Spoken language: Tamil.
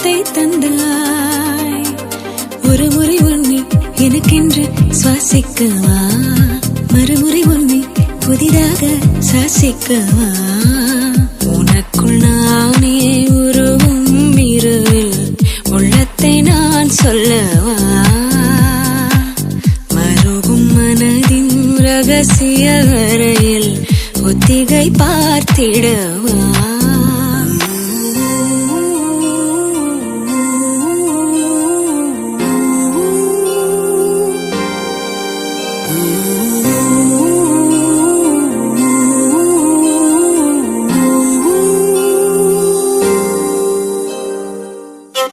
உள்ளத்தை தந்தாய். ஒரு முறை உன்னை எனக்கென்று சுவாசிக்கவா, மறுமுறை உன்னை புதிதாக சாசிக்கவா. உனக்குள் நானே உருவும் இரவில் உள்ளத்தை நான் சொல்லவா. மருகும் மனதின் ரகசிய வரையில் ஒத்திகை பார்த்திடவா.